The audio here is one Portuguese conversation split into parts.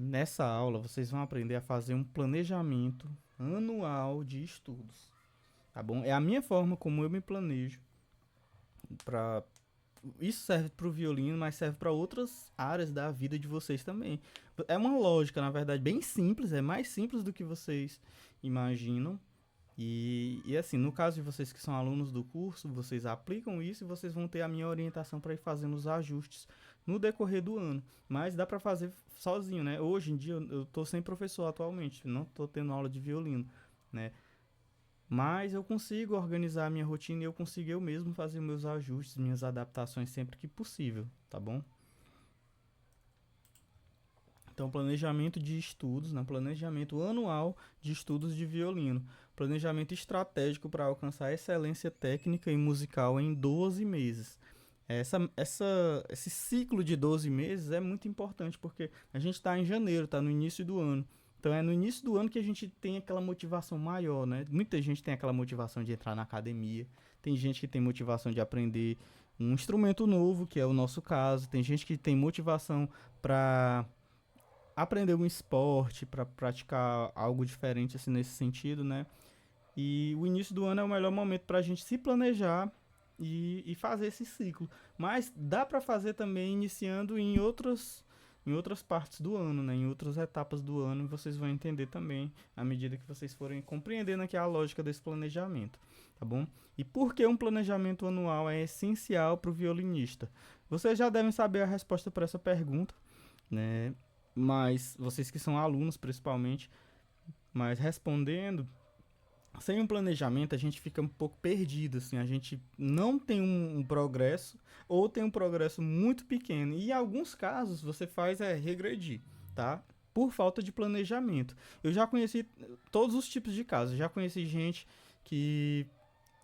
Nessa aula, vocês vão aprender a fazer um planejamento anual de estudos, tá bom? É a minha forma como eu me planejo para isso serve para o violino, mas serve para outras áreas da vida de vocês também. É uma lógica, na verdade, bem simples, é mais simples do que vocês imaginam. E assim, no caso de vocês que são alunos do curso, vocês aplicam isso e vocês vão ter a minha orientação para ir fazendo os ajustes no decorrer do ano. Mas dá para fazer sozinho, né? Hoje em dia eu tô sem professor atualmente, não tô tendo aula de violino, né? Mas eu consigo organizar a minha rotina e eu consigo eu mesmo fazer meus ajustes, minhas adaptações sempre que possível, tá bom? Então, planejamento de estudos, né? Planejamento anual de estudos de violino. Planejamento estratégico para alcançar excelência técnica e musical em 12 meses. Esse ciclo de 12 meses é muito importante porque a gente está em janeiro, está no início do ano. Então é no início do ano que a gente tem aquela motivação maior, né? Muita gente tem aquela motivação de entrar na academia, tem gente que tem motivação de aprender um instrumento novo, que é o nosso caso, tem gente que tem motivação para aprender um esporte, para praticar algo diferente assim nesse sentido, né? E o início do ano é o melhor momento para a gente se planejar e fazer esse ciclo. Mas dá para fazer também iniciando em outras partes do ano, né? Em outras etapas do ano, e vocês vão entender também à medida que vocês forem compreendendo aqui a lógica desse planejamento, tá bom? E por que um planejamento anual é essencial para o violinista? Vocês já devem saber a resposta para essa pergunta, né? Mas vocês que são alunos principalmente, mas respondendo, sem um planejamento a gente fica um pouco perdido, assim, a gente não tem um progresso ou tem um progresso muito pequeno e em alguns casos você faz regredir, tá? Por falta de planejamento. Eu já conheci todos os tipos de casos, já conheci gente que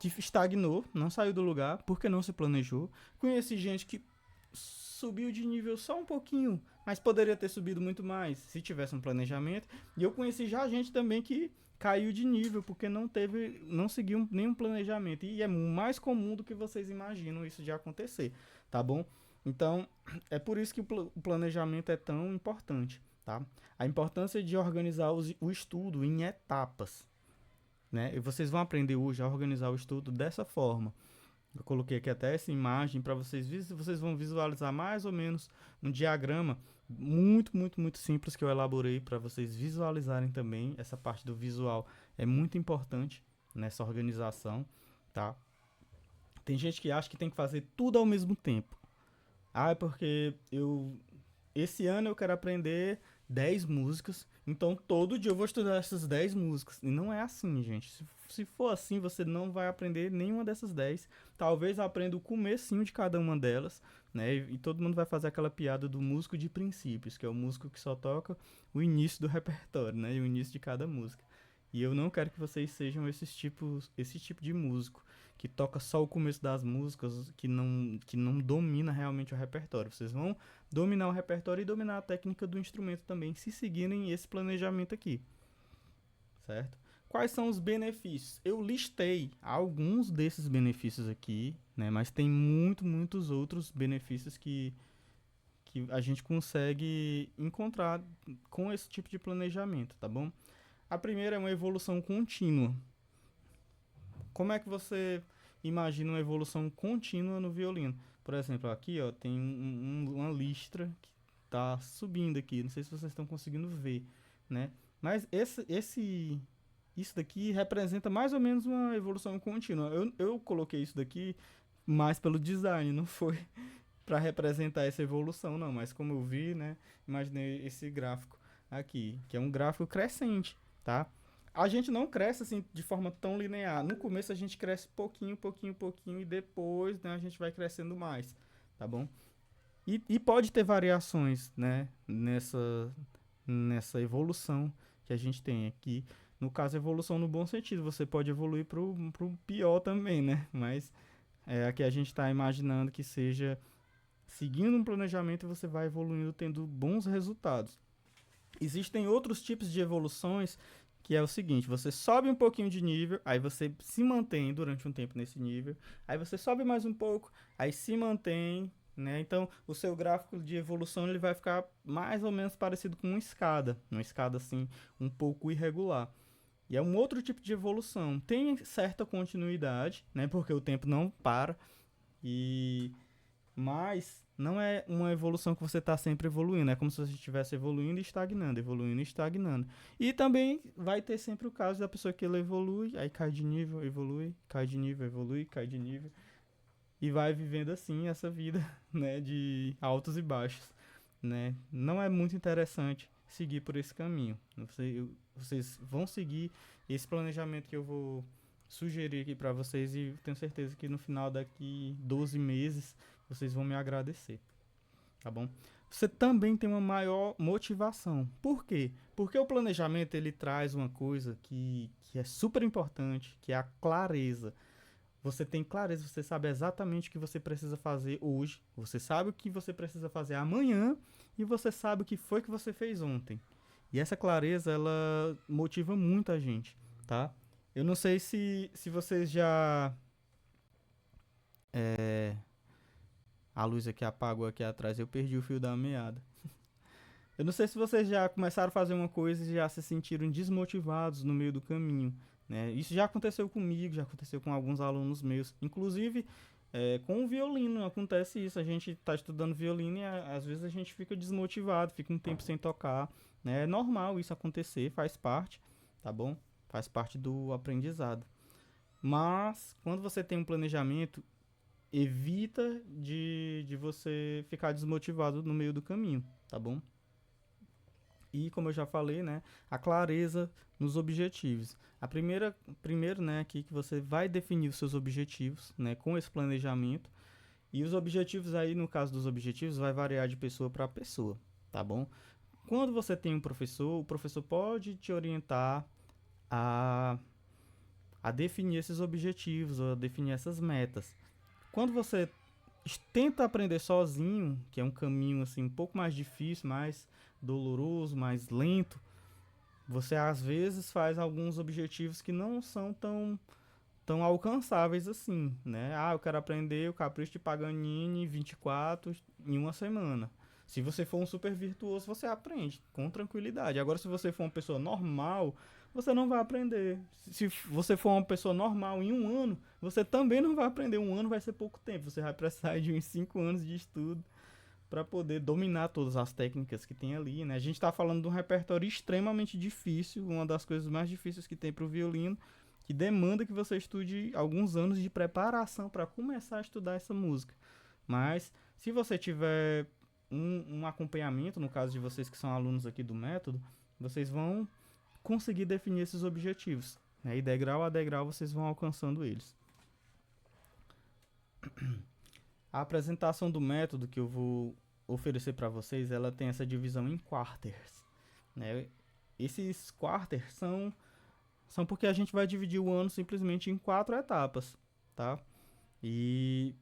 estagnou, não saiu do lugar porque não se planejou. Conheci gente que subiu de nível só um pouquinho, mas poderia ter subido muito mais se tivesse um planejamento. E eu conheci já gente também que caiu de nível porque não seguiu nenhum planejamento. E é mais comum do que vocês imaginam isso de acontecer, tá bom? Então, é por isso que o planejamento é tão importante, tá? A importância de organizar o estudo em etapas, né? E vocês vão aprender hoje a organizar o estudo dessa forma. Eu coloquei aqui até essa imagem para vocês vão visualizar mais ou menos um diagrama muito simples que eu elaborei para vocês visualizarem também. Essa parte do visual é muito importante nessa organização, tá? Tem gente que acha que tem que fazer tudo ao mesmo tempo. Ah, é porque esse ano eu quero aprender 10 músicas, então todo dia eu vou estudar essas 10 músicas. E não é assim, gente. Se for assim, você não vai aprender nenhuma dessas 10. Talvez aprenda o comecinho de cada uma delas, né? E todo mundo vai fazer aquela piada do músico de princípios, que é o músico que só toca o início do repertório, né? E o início de cada música. E eu não quero que vocês sejam esse tipo de músico que toca só o começo das músicas, que não domina realmente o repertório. Vocês vão dominar o repertório e dominar a técnica do instrumento também, se seguirem esse planejamento aqui, certo? Quais são os benefícios? Eu listei alguns desses benefícios aqui, né? Mas tem muitos outros benefícios que a gente consegue encontrar com esse tipo de planejamento, tá bom? A primeira é uma evolução contínua. Como é que você imagina uma evolução contínua no violino? Por exemplo, aqui ó, tem uma listra que está subindo aqui. Não sei se vocês estão conseguindo ver, né? Mas isso daqui representa mais ou menos uma evolução contínua. Eu coloquei isso daqui mais pelo design, não foi para representar essa evolução, não. Mas como eu vi, né? Imaginei esse gráfico aqui, que é um gráfico crescente, tá? A gente não cresce assim de forma tão linear. No começo a gente cresce pouquinho e depois, né, a gente vai crescendo mais, tá bom? E pode ter variações, né, nessa evolução que a gente tem aqui. No caso, evolução no bom sentido. Você pode evoluir pro pior também, né? Mas aqui a gente está imaginando que seja seguindo um planejamento você vai evoluindo tendo bons resultados. Existem outros tipos de evoluções que é o seguinte, você sobe um pouquinho de nível, aí você se mantém durante um tempo nesse nível, aí você sobe mais um pouco, aí se mantém né? Então, o seu gráfico de evolução ele vai ficar mais ou menos parecido com uma escada assim, um pouco irregular. E é um outro tipo de evolução. Tem certa continuidade, né? Porque o tempo não para e mas não é uma evolução que você está sempre evoluindo, é como se você estivesse evoluindo e estagnando, evoluindo e estagnando. E também vai ter sempre o caso da pessoa que ela evolui, aí cai de nível, evolui, cai de nível, evolui, cai de nível e vai vivendo assim essa vida, né, de altos e baixos, né? Não é muito interessante seguir por esse caminho. Vocês vão seguir esse planejamento que eu vou sugerir aqui para vocês e tenho certeza que no final daqui 12 meses vocês vão me agradecer, tá bom? Você também tem uma maior motivação. Por quê? Porque o planejamento ele traz uma coisa que é super importante, que é a clareza. Você tem clareza, você sabe exatamente o que você precisa fazer hoje, você sabe o que você precisa fazer amanhã e você sabe o que foi que você fez ontem. E essa clareza, ela motiva muita gente, tá? Eu não sei se vocês já... A luz aqui apagou aqui atrás, eu perdi o fio da meada. Eu não sei se vocês já começaram a fazer uma coisa e já se sentiram desmotivados no meio do caminho, né? Isso já aconteceu comigo, já aconteceu com alguns alunos meus. Inclusive, com o violino acontece isso. A gente está estudando violino e às vezes a gente fica desmotivado, fica um tempo sem tocar, né? É normal isso acontecer, faz parte, tá bom? Faz parte do aprendizado. Mas, quando você tem um planejamento, evita de você ficar desmotivado no meio do caminho, tá bom? E como eu já falei, né, a clareza nos objetivos. Primeiro, né, aqui que você vai definir os seus objetivos, né, com esse planejamento. E os objetivos aí, no caso dos objetivos, vai variar de pessoa para pessoa, tá bom? Quando você tem um professor, o professor pode te orientar a, a definir esses objetivos, ou a definir essas metas. Quando você tenta aprender sozinho, que é um caminho assim um pouco mais difícil, mais doloroso, mais lento, você às vezes faz alguns objetivos que não são tão alcançáveis assim, né? Ah, eu quero aprender o Capricho de Paganini 24 em uma semana. Se você for um super virtuoso, você aprende com tranquilidade. Agora, se você for uma pessoa normal, você não vai aprender. Se você for uma pessoa normal em um ano, você também não vai aprender. Um ano vai ser pouco tempo. Você vai precisar de uns 5 anos de estudo para poder dominar todas as técnicas que tem ali, né? A gente está falando de um repertório extremamente difícil, uma das coisas mais difíceis que tem para o violino, que demanda que você estude alguns anos de preparação para começar a estudar essa música. Mas se você tiver um acompanhamento, no caso de vocês que são alunos aqui do método, vocês vão conseguir definir esses objetivos, né? E degrau a degrau vocês vão alcançando eles. A apresentação do método que eu vou oferecer para vocês, ela tem essa divisão em quarters, né? Esses quarters são porque a gente vai dividir o ano simplesmente em 4 etapas, tá? E,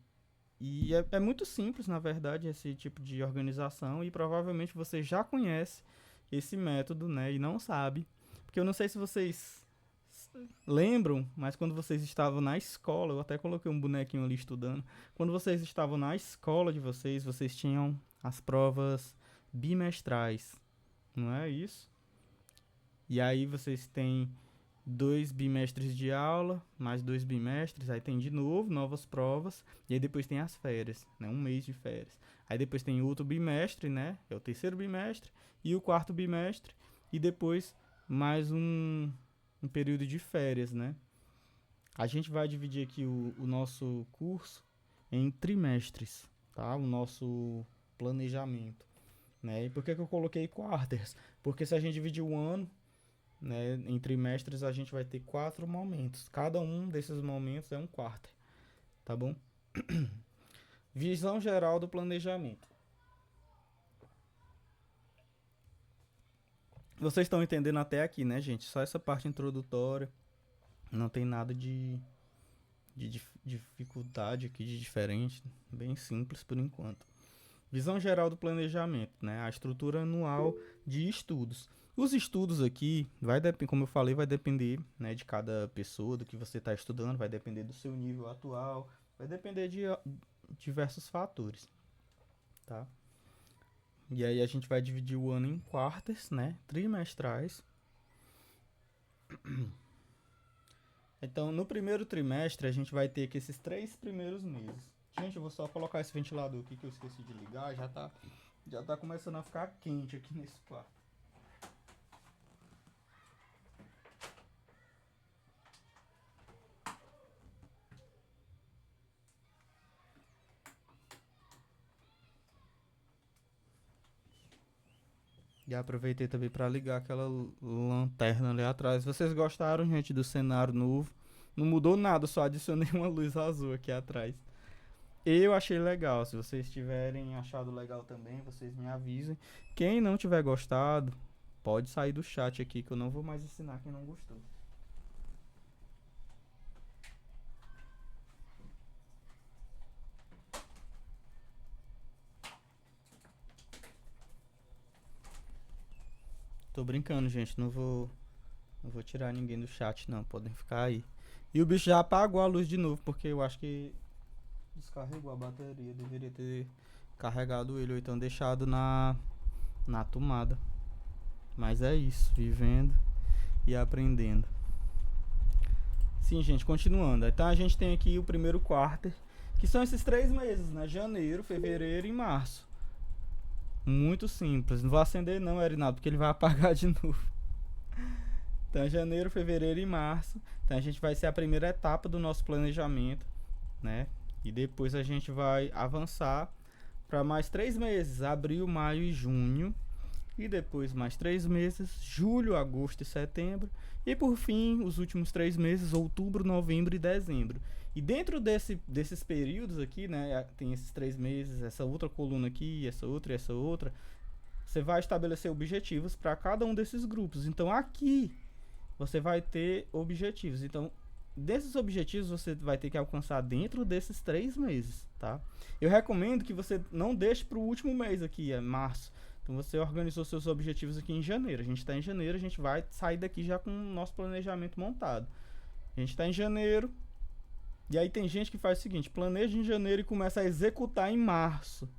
é muito simples, na verdade, esse tipo de organização e provavelmente você já conhece esse método, né? E não sabe, porque eu não sei se vocês lembram, mas quando vocês estavam na escola, eu até coloquei um bonequinho ali estudando. Quando vocês estavam na escola de vocês, vocês tinham as provas bimestrais, não é isso? E aí vocês têm 2 bimestres de aula, mais 2 bimestres, aí tem de novo novas provas, e aí depois tem as férias, né? Um mês de férias. Aí depois tem outro bimestre, né? É o terceiro bimestre, e o quarto bimestre, e depois mais um período de férias, né? A gente vai dividir aqui o nosso curso em trimestres, tá? O nosso planejamento, né? E por que eu coloquei quarters? Porque se a gente dividir o ano, né, em trimestres, a gente vai ter 4 momentos. Cada um desses momentos é um quarter, tá bom? Visão geral do planejamento. Vocês estão entendendo até aqui, né, gente? Só essa parte introdutória. Não tem nada de dificuldade aqui, de diferente. Bem simples por enquanto. Visão geral do planejamento, né? A estrutura anual de estudos. Os estudos aqui, como eu falei, vai depender, né, de cada pessoa, do que você está estudando, vai depender do seu nível atual, vai depender de diversos fatores. tá? E aí a gente vai dividir o ano em quartas, né? Trimestrais. Então, no primeiro trimestre, a gente vai ter que esses 3 primeiros meses. Gente, eu vou só colocar esse ventilador aqui que eu esqueci de ligar. Já tá começando a ficar quente aqui nesse quarto. E aproveitei também para ligar aquela lanterna ali atrás. Vocês gostaram, gente, do cenário novo? Não mudou nada, só adicionei uma luz azul aqui atrás. Eu achei legal. Se vocês tiverem achado legal também, vocês me avisem. Quem não tiver gostado, pode sair do chat aqui que eu não vou mais ensinar quem não gostou. Tô brincando, gente. Não vou tirar ninguém do chat, não. Podem ficar aí. E o bicho já apagou a luz de novo, porque eu acho que descarregou a bateria. Deveria ter carregado ele ou então deixado na tomada. Mas é isso, vivendo e aprendendo. Sim, gente, continuando. Então a gente tem aqui o primeiro quarto, que são esses 3 meses, né? Janeiro, fevereiro e março. Muito simples. Não vou acender não, Erinaldo, porque ele vai apagar de novo. Então, janeiro, fevereiro e março. Então a gente vai ser a primeira etapa do nosso planejamento, né? E depois a gente vai avançar para mais 3 meses, abril, maio e junho. E depois mais 3 meses, julho, agosto e setembro. E por fim, os últimos 3 meses, outubro, novembro e dezembro. E dentro desses períodos aqui, né, tem esses 3 meses, essa outra coluna aqui, essa outra e essa outra. Você vai estabelecer objetivos para cada um desses grupos. Então aqui você vai ter objetivos. Então, desses objetivos você vai ter que alcançar dentro desses 3 meses, tá? Eu recomendo que você não deixe para o último mês aqui, é março. Então você organizou seus objetivos aqui em janeiro. A gente está em janeiro, a gente vai sair daqui já com o nosso planejamento montado. A gente está em janeiro. E aí tem gente que faz o seguinte: planeja em janeiro e começa a executar em março.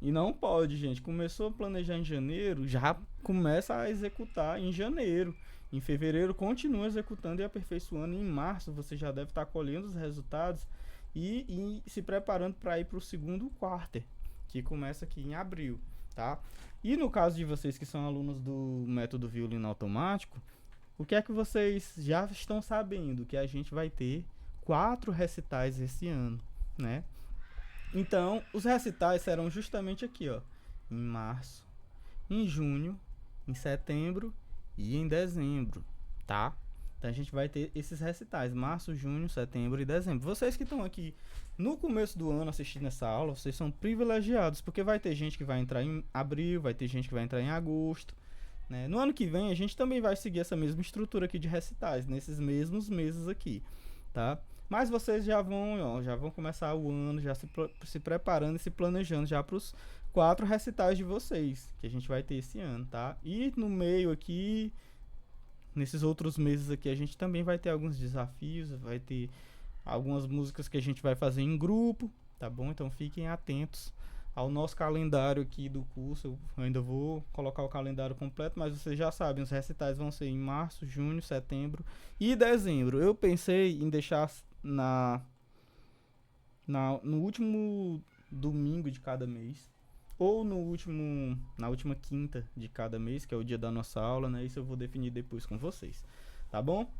E não pode, gente. Começou a planejar em janeiro, já começa a executar em janeiro. Em fevereiro continua executando e aperfeiçoando. Em março você já deve estar colhendo os resultados e se preparando para ir para o segundo quarto, que começa aqui em abril, tá? E no caso de vocês que são alunos do método violino automático, o que é que vocês já estão sabendo? Que a gente vai ter 4 recitais esse ano, né? Então, os recitais serão justamente aqui, ó, em março, em junho, em setembro e em dezembro, tá? Então a gente vai ter esses recitais, março, junho, setembro e dezembro. Vocês que estão aqui no começo do ano assistindo essa aula, vocês são privilegiados, porque vai ter gente que vai entrar em abril, vai ter gente que vai entrar em agosto, né? No ano que vem a gente também vai seguir essa mesma estrutura aqui de recitais, nesses mesmos meses aqui, tá? Mas vocês já vão começar o ano já se preparando e se planejando já para os 4 recitais de vocês, que a gente vai ter esse ano, tá? E no meio aqui, nesses outros meses aqui, a gente também vai ter alguns desafios, vai ter algumas músicas que a gente vai fazer em grupo, tá bom? Então fiquem atentos ao nosso calendário aqui do curso. Eu ainda vou colocar o calendário completo, mas vocês já sabem, os recitais vão ser em março, junho, setembro e dezembro. Eu pensei em deixar no último domingo de cada mês, ou na última quinta de cada mês, que é o dia da nossa aula, né? Isso eu vou definir depois com vocês, tá bom?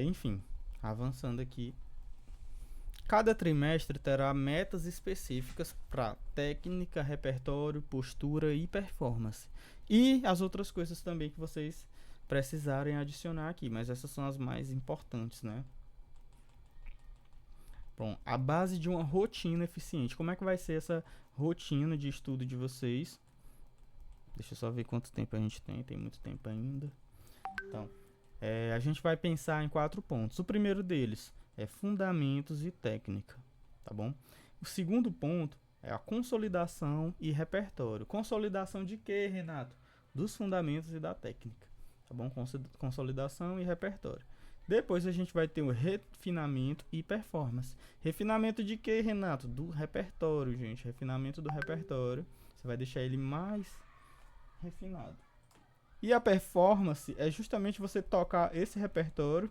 Enfim, avançando aqui. Cada trimestre terá metas específicas para técnica, repertório, postura e performance. E as outras coisas também que vocês precisarem adicionar aqui, mas essas são as mais importantes, né? Bom, a base de uma rotina eficiente. Como é que vai ser essa rotina de estudo de vocês? Deixa eu só ver quanto tempo a gente tem muito tempo ainda. Então, a gente vai pensar em 4 pontos. O primeiro deles é fundamentos e técnica, tá bom? O segundo ponto é a consolidação e repertório. Consolidação de quê, Renato? Dos fundamentos e da técnica, tá bom? Consolidação e repertório. Depois a gente vai ter o refinamento e performance. Refinamento de quê, Renato? Do repertório, gente. Refinamento do repertório. Você vai deixar ele mais refinado. E a performance é justamente você tocar esse repertório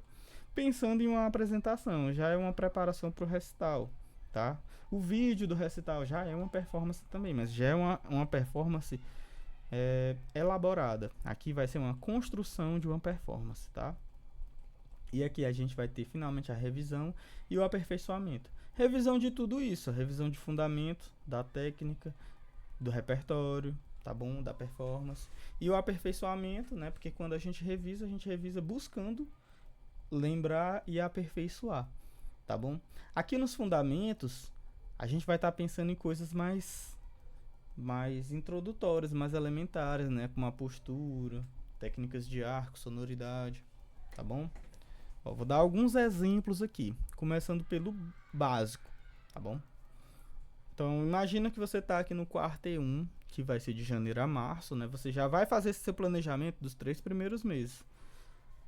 pensando em uma apresentação. Já é uma preparação para o recital, tá? O vídeo do recital já é uma performance também, mas já é uma performance elaborada. Aqui vai ser uma construção de uma performance, tá? E aqui a gente vai ter finalmente a revisão e o aperfeiçoamento. Revisão de tudo isso, revisão de fundamento, da técnica, do repertório, tá bom? Da performance. E o aperfeiçoamento, né? Porque quando a gente revisa buscando lembrar e aperfeiçoar, tá bom? Aqui nos fundamentos, a gente vai estar pensando em coisas mais introdutórias, mais elementares, né? Como a postura, técnicas de arco, sonoridade, tá bom? Ó, vou dar alguns exemplos aqui, começando pelo básico, tá bom? Então, imagina que você está aqui no quarto E1, que vai ser de janeiro a março, né? Você já vai fazer esse seu planejamento dos 3 primeiros meses.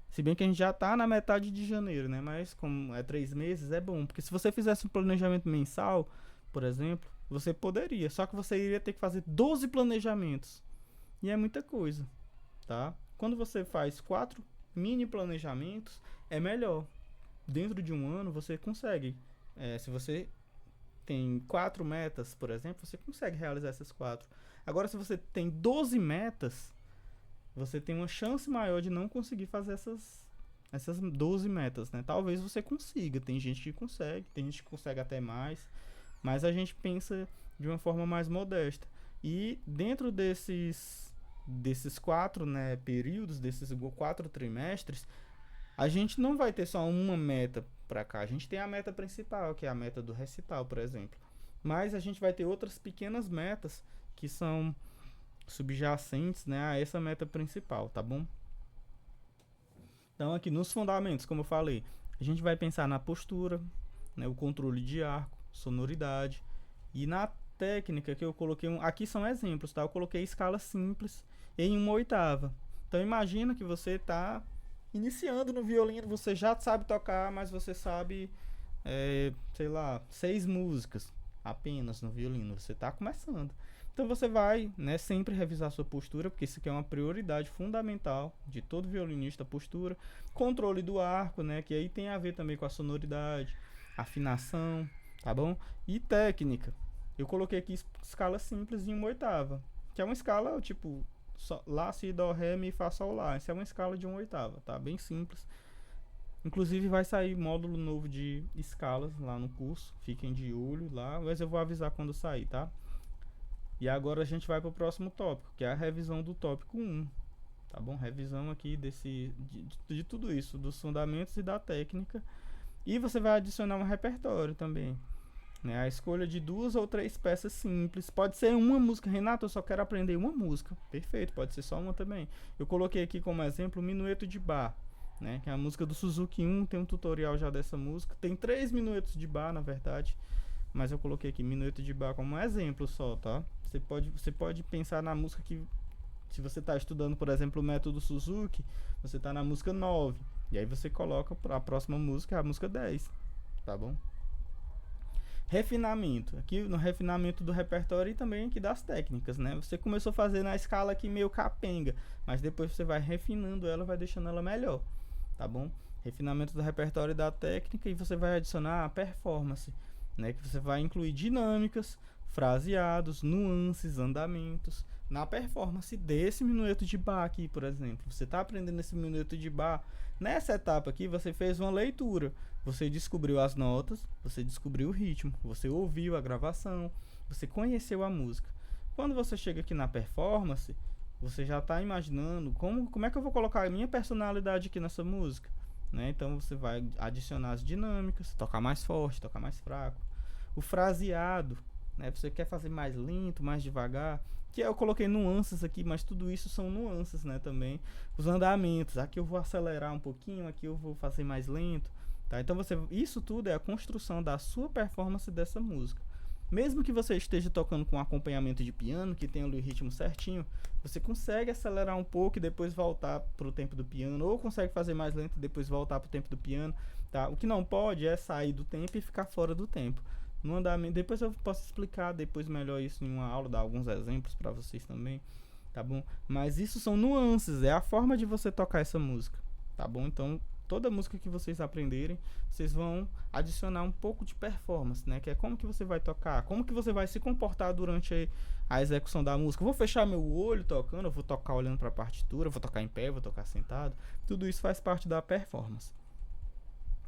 Se bem que a gente já está na metade de janeiro, né? Mas como é 3 meses, é bom. Porque se você fizesse um planejamento mensal, por exemplo, você poderia. Só que você iria ter que fazer 12 planejamentos. E é muita coisa, tá? Quando você faz 4 mini planejamentos, é melhor. Dentro de um ano, você consegue. Se você tem 4 metas, por exemplo, você consegue realizar essas 4. Agora, se você tem 12 metas, você tem uma chance maior de não conseguir fazer essas 12 metas, né? Talvez você consiga, tem gente que consegue até mais, mas a gente pensa de uma forma mais modesta. E dentro desses 4, né, períodos, desses 4 trimestres, a gente não vai ter só uma meta para cá. A gente tem a meta principal, que é a meta do recital, por exemplo. Mas a gente vai ter outras pequenas metas que são subjacentes, né, a essa meta principal, tá bom? Então aqui nos fundamentos, como eu falei, a gente vai pensar na postura, né, o controle de arco, sonoridade, e na técnica que eu coloquei, aqui são exemplos, tá? Eu coloquei escala simples em 1/8. Então imagina que você está iniciando no violino, você já sabe tocar, mas você sabe, sei lá, 6 músicas apenas no violino, você está começando. Então você vai, né, sempre revisar sua postura, porque isso aqui é uma prioridade fundamental de todo violinista, postura. Controle do arco, né, que aí tem a ver também com a sonoridade, afinação, tá bom? E técnica. Eu coloquei aqui escala simples em 1/8, que é uma escala tipo Lá, Si, Dó, Ré, Mi, Fá, Sol, Lá. Essa é uma escala de 1/8, tá? Bem simples. Inclusive vai sair módulo novo de escalas lá no curso. Fiquem de olho lá, mas eu vou avisar quando sair, tá? E agora a gente vai para o próximo tópico, que é a revisão do tópico 1. Tá bom? Revisão aqui de tudo isso, dos fundamentos e da técnica. E você vai adicionar um repertório também, né? A escolha de 2 ou 3 peças simples. Pode ser uma música. Renato, eu só quero aprender uma música. Perfeito, pode ser só uma também. Eu coloquei aqui como exemplo o Minueto de Bar, né? Que é a música do Suzuki 1. Tem um tutorial já dessa música. Tem 3 minuetos de bar, na verdade. Mas eu coloquei aqui Minueto de Bar como um exemplo só, tá? Você pode pensar na música que... Se você está estudando, por exemplo, o método Suzuki, você está na música 9. E aí você coloca a próxima música, a música 10. Tá bom? Refinamento. Aqui no refinamento do repertório e também aqui das técnicas, né? Você começou a fazer na escala aqui meio capenga, mas depois você vai refinando ela, vai deixando ela melhor. Tá bom? Refinamento do repertório e da técnica, e você vai adicionar a performance, né? Que você vai incluir dinâmicas, fraseados, nuances, andamentos. Na performance desse minueto de bar aqui, por exemplo, você está aprendendo esse minueto de bar. Nessa etapa aqui, você fez uma leitura. Você descobriu as notas, você descobriu o ritmo, você ouviu a gravação, você conheceu a música. Quando você chega aqui na performance, você já está imaginando como é que eu vou colocar a minha personalidade aqui nessa música, né? Então você vai adicionar as dinâmicas, tocar mais forte, tocar mais fraco. O fraseado, né? Você quer fazer mais lento, mais devagar, que eu coloquei nuances aqui, mas tudo isso são nuances, né, também. Os andamentos, aqui eu vou acelerar um pouquinho, aqui eu vou fazer mais lento, tá? Então isso tudo é a construção da sua performance dessa música, Mesmo que você esteja tocando com acompanhamento de piano, que tem ali o ritmo certinho, você consegue acelerar um pouco e depois voltar pro tempo do piano, ou consegue fazer mais lento e depois voltar pro tempo do piano, tá? O que não pode é sair do tempo e ficar fora do tempo. No andamento, depois eu posso explicar depois melhor isso em uma aula, dar alguns exemplos para vocês também, tá bom? Mas isso são nuances, é a forma de você tocar essa música, tá bom? Então, toda música que vocês aprenderem, vocês vão adicionar um pouco de performance, né? Que é como que você vai tocar, como que você vai se comportar durante a execução da música. Eu vou fechar meu olho tocando, eu vou tocar olhando para a partitura, eu vou tocar em pé, eu vou tocar sentado. Tudo isso faz parte da performance,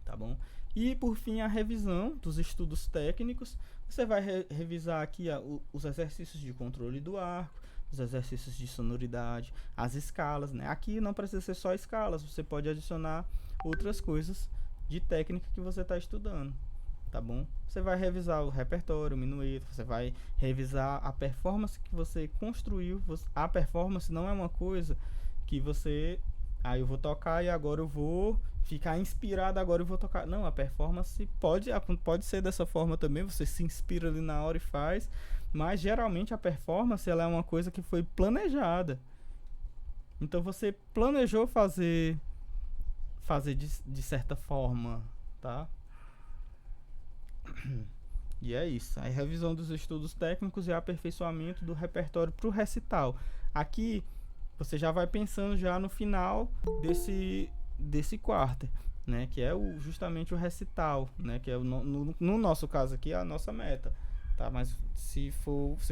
tá bom? E por fim, a revisão dos estudos técnicos. Você vai revisar aqui os exercícios de controle do arco, os exercícios de sonoridade, as escalas, né? Aqui não precisa ser só escalas, você pode adicionar outras coisas de técnica que você está estudando, tá bom? Você vai revisar o repertório, o minueto, você vai revisar a performance que você construiu. A performance não é uma coisa que você... eu vou tocar e agora eu vou ficar inspirado, agora eu vou tocar. Não, a performance pode ser dessa forma também, você se inspira ali na hora e faz, mas geralmente a performance ela é uma coisa que foi planejada. Então você planejou fazer de certa forma, tá? E é isso. Aí revisão dos estudos técnicos e aperfeiçoamento do repertório para o recital. Aqui você já vai pensando já no final desse quarter, né? Que é justamente o recital, né? Que é no nosso caso aqui é a nossa meta, tá? Mas se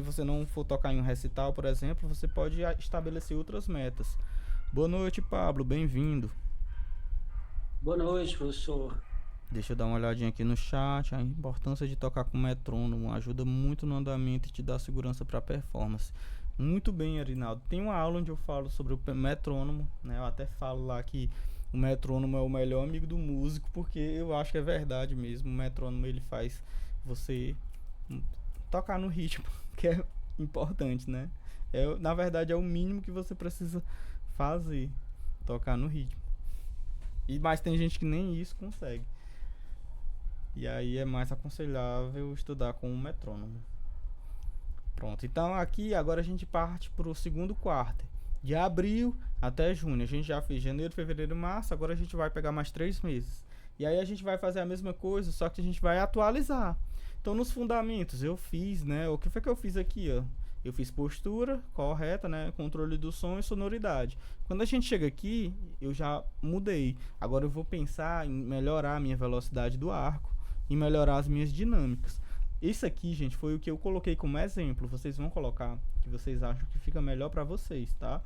você não for tocar em um recital, por exemplo, você pode estabelecer outras metas. Boa noite, Pablo, bem-vindo. Boa noite, professor. Deixa eu dar uma olhadinha aqui no chat. A importância de tocar com metrônomo ajuda muito no andamento e te dá segurança para performance. Muito bem, Arinaldo. Tem uma aula onde eu falo sobre o metrônomo, né? Eu até falo lá que o metrônomo é o melhor amigo do músico, porque eu acho que é verdade mesmo. O metrônomo ele faz você tocar no ritmo, que é importante, né? Na verdade é o mínimo que você precisa fazer, tocar no ritmo. Mas tem gente que nem isso consegue. E aí é mais aconselhável estudar com um metrônomo. Pronto, então aqui agora a gente parte para o segundo quarto. De abril até junho. A gente já fez janeiro, fevereiro, março. Agora a gente vai pegar mais 3 meses. E aí a gente vai fazer a mesma coisa, só que a gente vai atualizar. Então nos fundamentos eu fiz, né? O que foi que eu fiz aqui, ó? Eu fiz postura correta, né? Controle do som e sonoridade. Quando a gente chega aqui, eu já mudei. Agora eu vou pensar em melhorar a minha velocidade do arco e melhorar as minhas dinâmicas. Isso aqui, gente, foi o que eu coloquei como exemplo. Vocês vão colocar que vocês acham que fica melhor para vocês, tá?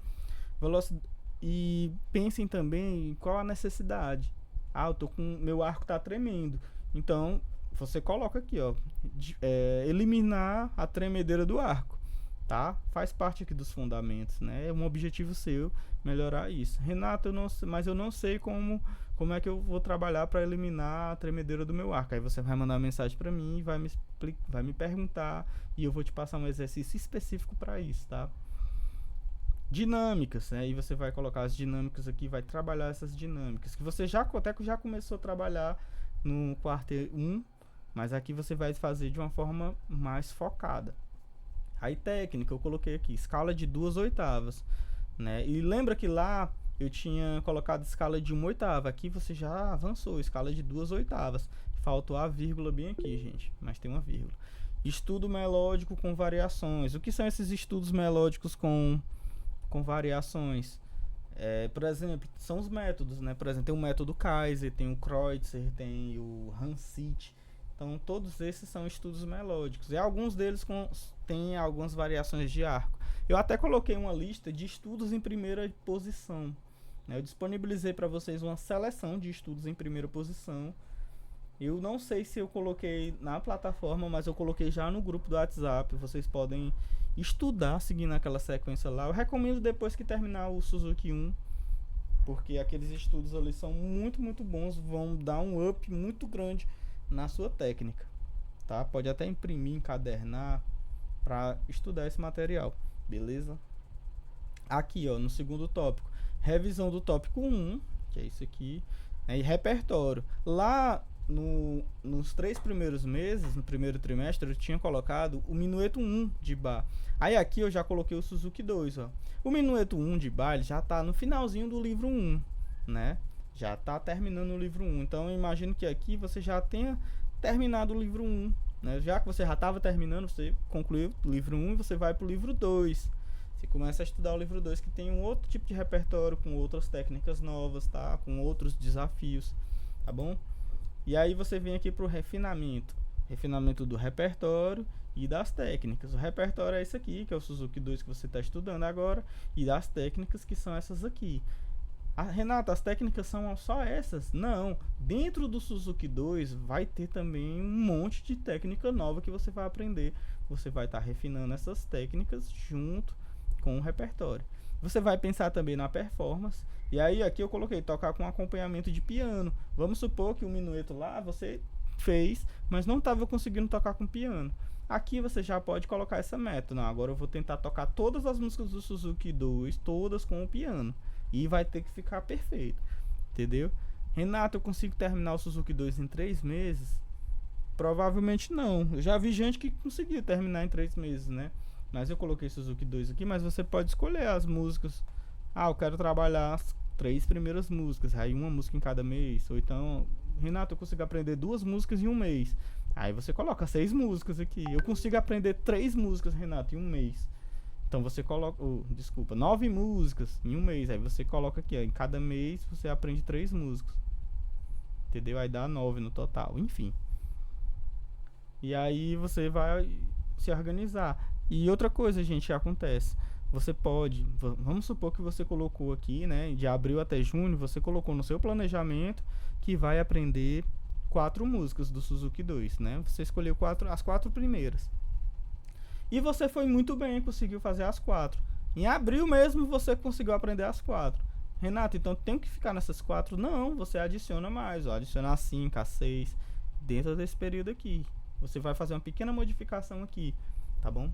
E pensem também em qual a necessidade. Eu tô com meu arco tá tremendo. Então, você coloca aqui, ó, eliminar a tremedeira do arco, tá? Faz parte aqui dos fundamentos, né? É um objetivo seu melhorar isso. Renato, eu não sei como é que eu vou trabalhar para eliminar a tremedeira do meu arco. Aí você vai mandar uma mensagem para mim, vai me perguntar e eu vou te passar um exercício específico para isso, tá? Dinâmicas, né? Aí você vai colocar as dinâmicas aqui, vai trabalhar essas dinâmicas que você já começou a trabalhar no quarto 1, mas aqui você vai fazer de uma forma mais focada. Aí técnica, eu coloquei aqui, escala de 2/8, né? E lembra que lá eu tinha colocado escala de 1/8, aqui você já avançou, escala de 2/8. Faltou a vírgula bem aqui, gente, mas tem uma vírgula. Estudo melódico com variações. O que são esses estudos melódicos com variações? Por exemplo, são os métodos, né? Por exemplo, tem o método Kaiser, tem o Kreutzer, tem o Hansich. Então, todos esses são estudos melódicos. E alguns deles têm algumas variações de arco. Eu até coloquei uma lista de estudos em primeira posição, né? Eu disponibilizei para vocês uma seleção de estudos em primeira posição. Eu não sei se eu coloquei na plataforma, mas eu coloquei já no grupo do WhatsApp. Vocês podem estudar seguindo aquela sequência lá. Eu recomendo depois que terminar o Suzuki 1, porque aqueles estudos ali são muito, muito bons. Vão dar um up muito grande na sua técnica, tá? Pode até imprimir, encadernar para estudar esse material, beleza? Aqui, ó, no segundo tópico, revisão do tópico 1, que é isso aqui, né? E repertório. Lá nos 3 primeiros meses, no primeiro trimestre, eu tinha colocado o Minueto 1 de Bach. Aí aqui eu já coloquei o Suzuki 2, ó. O Minueto 1 de Bach ele já tá no finalzinho do livro 1, né? Já tá terminando o livro 1. Então eu imagino que aqui você já tenha terminado o livro 1, né? Já que você já estava terminando, você concluiu o livro 1 e você vai pro livro 2. Você começa a estudar o livro 2, que tem um outro tipo de repertório, com outras técnicas novas, tá? Com outros desafios, tá bom? E aí você vem aqui pro refinamento. Refinamento do repertório e das técnicas. O repertório é esse aqui, que é o Suzuki 2 que você está estudando agora, e das técnicas que são essas aqui. Renata, as técnicas são só essas? Não. Dentro do Suzuki 2 vai ter também um monte de técnica nova que você vai aprender. Você vai estar refinando essas técnicas junto com o repertório. Você vai pensar também na performance. E aí aqui eu coloquei tocar com acompanhamento de piano. Vamos supor que o minueto lá você fez, mas não estava conseguindo tocar com piano. Aqui você já pode colocar essa meta. Não, agora eu vou tentar tocar todas as músicas do Suzuki 2, todas com o piano. E vai ter que ficar perfeito. Entendeu? Renato, eu consigo terminar o Suzuki 2 em 3 meses? Provavelmente não. Eu já vi gente que conseguiu terminar em 3 meses, né? Mas eu coloquei Suzuki 2 aqui, mas você pode escolher as músicas. Ah, eu quero trabalhar as 3 primeiras músicas, aí uma música em cada mês. Ou então, Renato, eu consigo aprender 2 músicas em um mês. Aí você coloca 6 músicas aqui. Eu consigo aprender 3 músicas, Renato, em um mês. Então você coloca, 9 músicas em um mês. Aí você coloca aqui, ó, em cada mês você aprende 3 músicas. Entendeu? Aí dá 9 no total, enfim. E aí você vai se organizar. E outra coisa, gente, que acontece. Você pode, vamos supor que você colocou aqui, né, de abril até junho, você colocou no seu planejamento que vai aprender 4 músicas do Suzuki 2, né? Você escolheu as 4 primeiras. E você foi muito bem, conseguiu fazer as 4. Em abril mesmo você conseguiu aprender as 4. Renato, então tem que ficar nessas 4? Não, você adiciona mais, ó, adiciona a 5, a 6, dentro desse período aqui. Você vai fazer uma pequena modificação aqui, tá bom?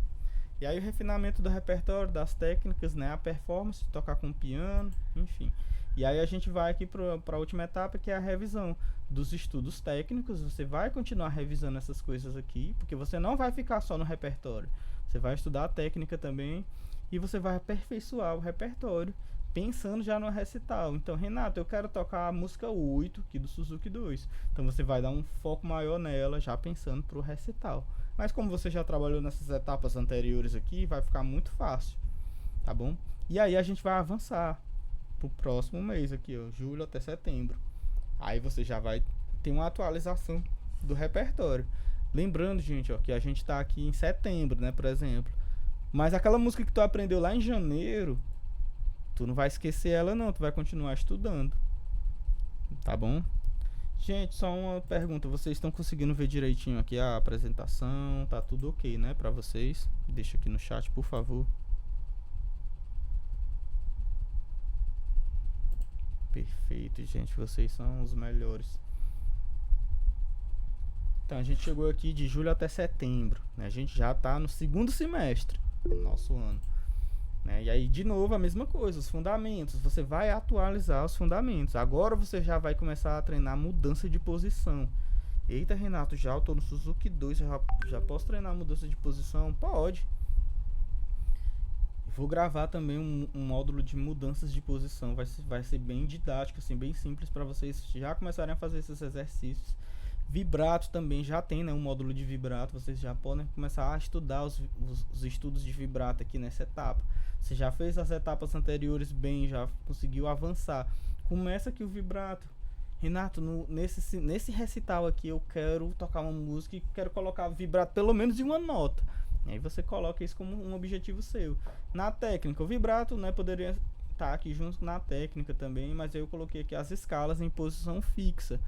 E aí o refinamento do repertório, das técnicas, né? A performance, tocar com piano, enfim. E aí a gente vai aqui para a última etapa, que é a revisão dos estudos técnicos. Você vai continuar revisando essas coisas aqui, porque você não vai ficar só no repertório. Você vai estudar a técnica também e você vai aperfeiçoar o repertório, pensando já no recital. Então, Renato, eu quero tocar a música 8 aqui do Suzuki 2. Então você vai dar um foco maior nela, já pensando pro recital. Mas como você já trabalhou nessas etapas anteriores aqui, vai ficar muito fácil, tá bom? E aí a gente vai avançar pro próximo mês aqui, ó, julho até setembro. Aí você já vai ter uma atualização do repertório. Lembrando, gente, ó, que a gente tá aqui em setembro, né, por exemplo. Mas aquela música que tu aprendeu lá em janeiro, tu não vai esquecer ela não, tu vai continuar estudando. Tá bom? Gente, só uma pergunta, vocês estão conseguindo ver direitinho aqui a apresentação? Tá tudo ok, né, pra vocês? Deixa aqui no chat, por favor. Perfeito, gente, vocês são os melhores. Então, a gente chegou aqui de julho até setembro, né? A gente já tá no segundo semestre do nosso ano, né? E aí, de novo, a mesma coisa, os fundamentos. Você vai atualizar os fundamentos. Agora você já vai começar a treinar mudança de posição. Eita, Renato, já eu tô no Suzuki 2, já posso treinar mudança de posição? Pode. Vou gravar também um módulo de mudanças de posição. Vai ser bem didático, assim, bem simples para vocês já começarem a fazer esses exercícios. Vibrato também já tem, né, um módulo de vibrato. Vocês já podem começar a estudar os estudos de vibrato aqui nessa etapa. Você já fez as etapas anteriores bem, já conseguiu avançar. Começa aqui o vibrato. Renato, nesse recital aqui eu quero tocar uma música e quero colocar vibrato pelo menos em uma nota. E aí você coloca isso como um objetivo seu. Na técnica, o vibrato, né, poderia estar aqui junto na técnica também, mas eu coloquei aqui as escalas em posição fixa.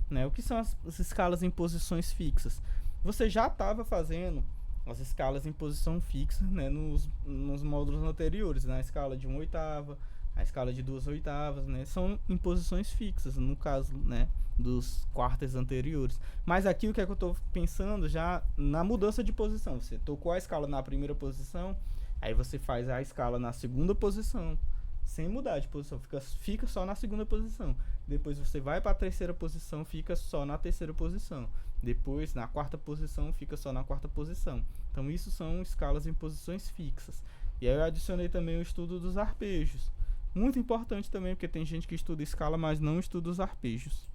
Né? O que são as escalas em posições fixas? Você já estava fazendo as escalas em posição fixa, né, nos módulos anteriores, na escala de 1/8, a escala de 2/8, né, são em posições fixas, no caso, né, dos quartas anteriores. Mas aqui o que é que eu estou pensando já na mudança de posição. Você tocou a escala na primeira posição, aí você faz a escala na segunda posição, sem mudar de posição, fica só na segunda posição. depois você vai para a terceira posição, fica só na terceira posição, depois na quarta posição fica só na quarta posição. Então isso são escalas em posições fixas. E aí eu adicionei também o estudo dos arpejos, muito importante também, porque tem gente que estuda escala, mas não estuda os arpejos.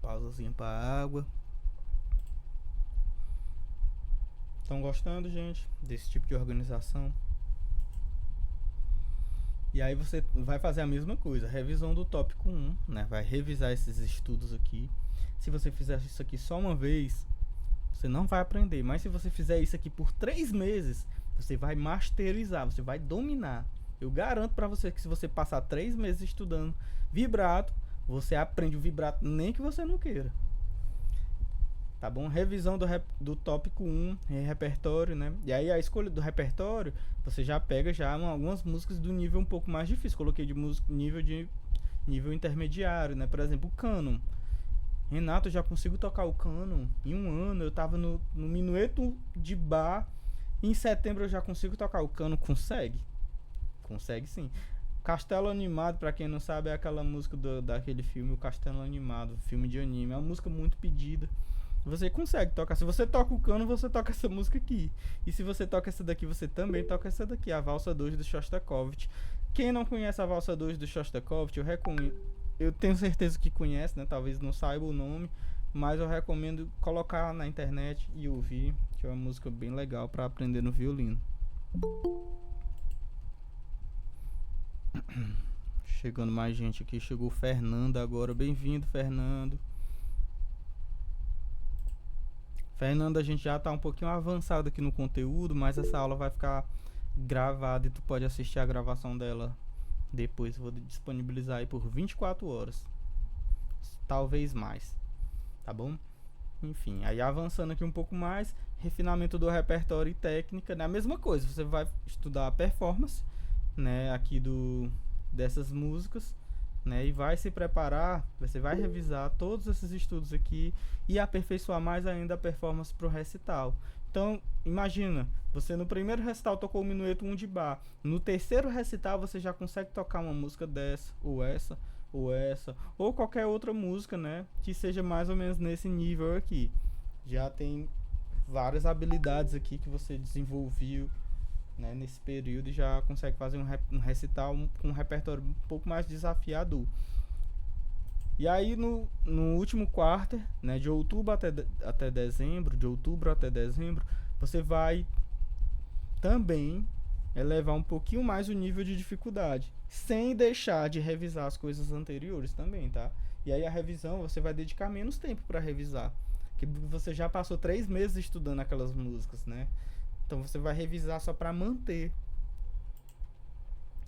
Pausazinha para água. Estão gostando, gente, desse tipo de organização? E aí você vai fazer a mesma coisa, revisão do tópico 1, né? Vai revisar esses estudos aqui. Se você fizer isso aqui só uma vez, você não vai aprender. Mas se você fizer isso aqui por 3 meses, você vai masterizar, você vai dominar. Eu garanto pra você que se você passar 3 meses estudando vibrato, você aprende o vibrato nem que você não queira. Tá bom? Revisão do tópico 1, repertório, né? E aí a escolha do repertório, você já pega já algumas músicas do nível um pouco mais difícil. Coloquei de música nível intermediário, né? Por exemplo, o cânon. Renato, eu já consigo tocar o cânon. Em um ano eu tava no minueto de bar. Em setembro eu já consigo tocar o cânon. Consegue? Consegue sim. Castelo Animado, pra quem não sabe, é aquela música daquele filme, o Castelo Animado, filme de anime. É uma música muito pedida. Você consegue tocar. Se você toca o cano, você toca essa música aqui. E se você toca essa daqui, você também toca essa daqui, a Valsa 2 do Shostakovich. Quem não conhece a Valsa 2 do Shostakovich, eu recomendo. Eu tenho certeza que conhece, né? Talvez não saiba o nome, mas eu recomendo colocar na internet e ouvir, que é uma música bem legal para aprender no violino. Chegando mais gente aqui, chegou o Fernando agora. Bem-vindo, Fernando. Fernando, a gente já tá um pouquinho avançado aqui no conteúdo, mas essa aula vai ficar gravada e tu pode assistir a gravação dela depois. Vou disponibilizar aí por 24 horas, talvez mais, tá bom? Enfim, aí avançando aqui um pouco mais, refinamento do repertório e técnica, né? A mesma coisa, você vai estudar a performance, né, aqui dessas músicas, né, e vai se preparar, você vai revisar todos esses estudos aqui e aperfeiçoar mais ainda a performance pro recital. Então, imagina, você no primeiro recital tocou o minueto 1 de bar, no terceiro recital você já consegue tocar uma música dessa, ou essa, ou qualquer outra música, né, que seja mais ou menos nesse nível aqui. Já tem várias habilidades aqui que você desenvolveu, né, nesse período, e já consegue fazer um recital com um repertório um pouco mais desafiador. E aí no último quarter, né, de outubro até dezembro, você vai também elevar um pouquinho mais o nível de dificuldade, sem deixar de revisar as coisas anteriores também, tá? E aí a revisão, você vai dedicar menos tempo para revisar, que você já passou 3 meses estudando aquelas músicas, né? Então você vai revisar só para manter,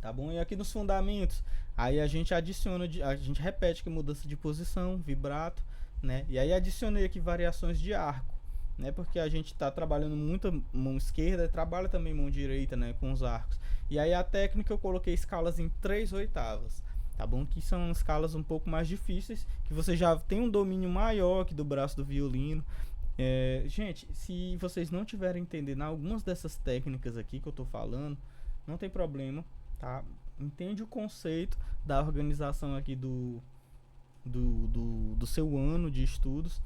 tá bom? E aqui nos fundamentos, aí a gente adiciona, a gente repete que mudança de posição, vibrato, né? E aí adicionei aqui variações de arco, né? Porque a gente está trabalhando muito mão esquerda, trabalha também mão direita, né? Com os arcos. E aí a técnica eu coloquei escalas em 3/8, tá bom? Que são escalas um pouco mais difíceis, que você já tem um domínio maior aqui do braço do violino. Gente, se vocês não tiverem entendendo algumas dessas técnicas aqui que eu tô falando, não tem problema, tá? Entende o conceito da organização aqui do seu ano de estudos,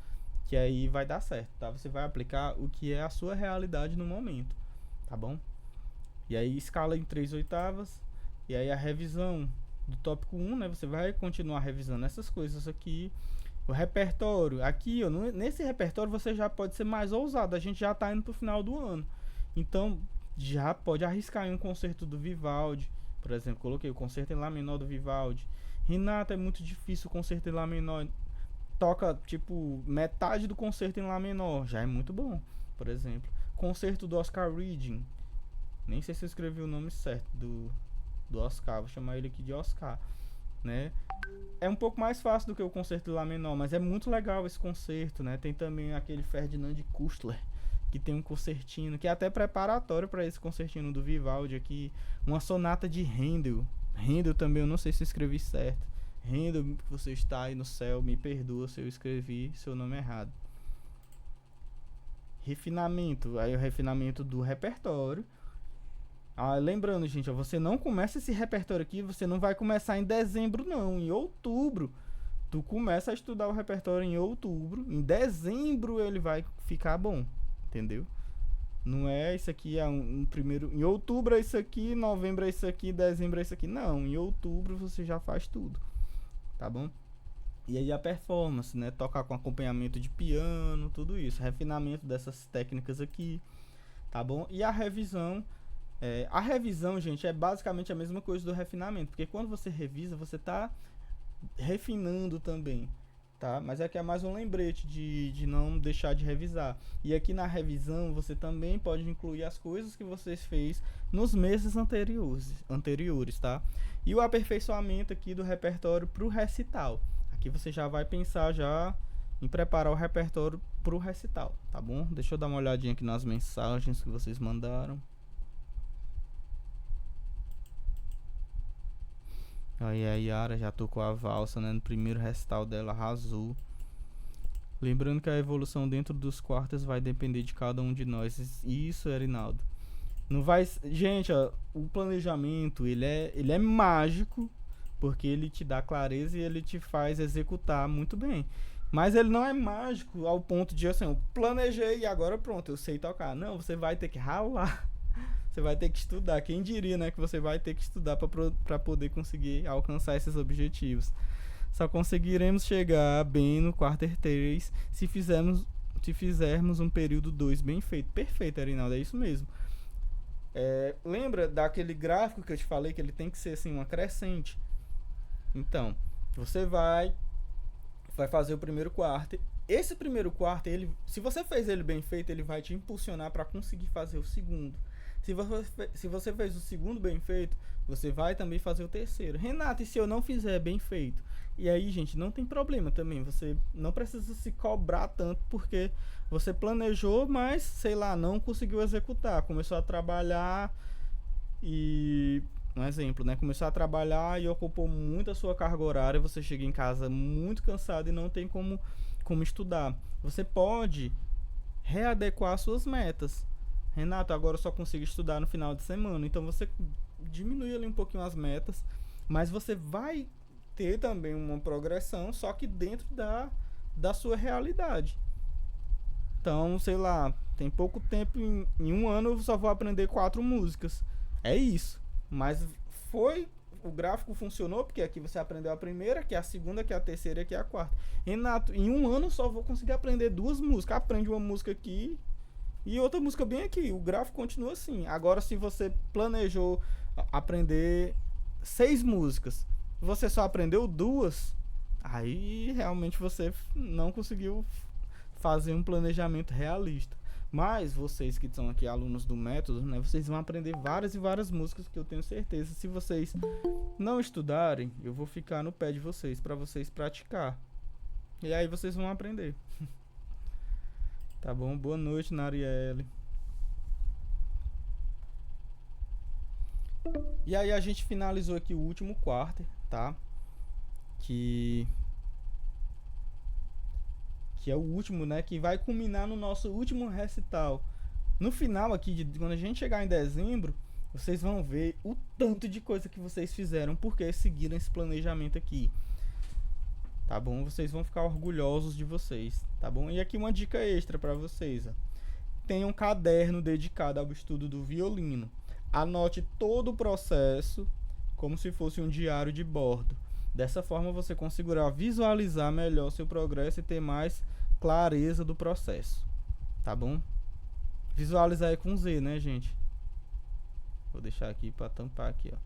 que aí vai dar certo, tá? Você vai aplicar o que é a sua realidade no momento, tá bom? E aí escala em 3/8, e aí a revisão do tópico 1, né? Você vai continuar revisando essas coisas aqui. O repertório, aqui, ó, nesse repertório você já pode ser mais ousado. A gente já tá indo pro final do ano. Então, já pode arriscar em um concerto do Vivaldi. Por exemplo, coloquei o concerto em Lá menor do Vivaldi. Renato, é muito difícil o concerto em Lá menor. Toca, tipo, metade do concerto em Lá menor. Já é muito bom, por exemplo. Concerto do Oscar Reading. Nem sei se eu escrevi o nome certo do Oscar. Vou chamar ele aqui de Oscar, né? É um pouco mais fácil do que o concerto de Lá menor, mas é muito legal esse concerto, né? Tem também aquele Ferdinand Kustler, que tem um concertino, que é até preparatório para esse concertino do Vivaldi aqui. Uma sonata de Handel. Handel também, eu não sei se eu escrevi certo. Handel, que você está aí no céu, me perdoa se eu escrevi seu nome errado. Refinamento, aí o refinamento do repertório. Lembrando, gente, ó, você não começa esse repertório aqui, você não vai começar em dezembro, não. Em outubro. Tu começa a estudar o repertório em outubro. Em dezembro ele vai ficar bom. Entendeu? Não é isso aqui, é um primeiro. Em outubro é isso aqui, novembro é isso aqui, dezembro é isso aqui. Não, em outubro você já faz tudo. Tá bom? E aí a performance, né? Tocar com acompanhamento de piano, tudo isso. Refinamento dessas técnicas aqui. Tá bom? E a revisão. A revisão, gente, é basicamente a mesma coisa do refinamento. Porque quando você revisa, você tá refinando também, tá? Mas aqui é mais um lembrete de não deixar de revisar. E aqui na revisão você também pode incluir as coisas que você fez nos meses anteriores, tá? E o aperfeiçoamento aqui do repertório para o recital. Aqui você já vai pensar já em preparar o repertório para o recital, tá bom? Deixa eu dar uma olhadinha aqui nas mensagens que vocês mandaram. Aí a Yara já tocou a valsa, né? No primeiro recital dela, arrasou. Lembrando que a evolução dentro dos quartos vai depender de cada um de nós. Isso, Erinaldo. Não vai... Gente, ó, o planejamento, ele é mágico, porque ele te dá clareza e ele te faz executar muito bem. Mas ele não é mágico ao ponto de, assim, eu planejei e agora pronto, eu sei tocar. Não, você vai ter que ralar. Você vai ter que estudar. Quem diria, né, que você vai ter que estudar para poder conseguir alcançar esses objetivos. Só conseguiremos chegar bem no quarter 3 se fizermos um período 2 bem feito. Perfeito, Erinaldo, é isso mesmo. Lembra daquele gráfico que eu te falei que ele tem que ser assim, uma crescente? Então, você vai fazer o primeiro quarto. Esse primeiro quarto, se você fez ele bem feito, ele vai te impulsionar para conseguir fazer o segundo. Se você fez o segundo bem feito, você vai também fazer o terceiro. Renato, e se eu não fizer bem feito? E aí, gente, não tem problema também. Você não precisa se cobrar tanto porque você planejou, mas, sei lá, não conseguiu executar. Começou a trabalhar e... Um exemplo, né? Começou a trabalhar e ocupou muito a sua carga horária. Você chega em casa muito cansado e não tem como estudar. Você pode readequar suas metas. Renato, agora eu só consigo estudar no final de semana. Então você diminui ali um pouquinho as metas, mas você vai ter também uma progressão, só que dentro da sua realidade. Então, sei lá, tem pouco tempo, em um ano eu só vou aprender 4 músicas. É isso. Mas o gráfico funcionou, porque aqui você aprendeu a primeira, que é a segunda, que é a terceira e que é a quarta. Renato, em um ano eu só vou conseguir aprender 2 músicas. Aprende uma música aqui e outra música bem aqui. O gráfico continua assim. Agora, se você planejou aprender 6 músicas, você só aprendeu 2, aí realmente você não conseguiu fazer um planejamento realista. Mas vocês que são aqui alunos do método, né, vocês vão aprender várias e várias músicas que eu tenho certeza. Se vocês não estudarem, eu vou ficar no pé de vocês para vocês praticar. E aí vocês vão aprender. Tá bom? Boa noite, Narielle. E aí a gente finalizou aqui o último quarto, tá? Que é o último, né? Que vai culminar no nosso último recital. No final aqui, quando a gente chegar em dezembro, vocês vão ver o tanto de coisa que vocês fizeram porque seguiram esse planejamento aqui. Tá bom? Vocês vão ficar orgulhosos de vocês, tá bom? E aqui uma dica extra para vocês, ó. Tem um caderno dedicado ao estudo do violino. Anote todo o processo como se fosse um diário de bordo. Dessa forma você conseguirá visualizar melhor seu progresso e ter mais clareza do processo. Tá bom? Visualizar aí com Z, né, gente? Vou deixar aqui para tampar aqui, ó.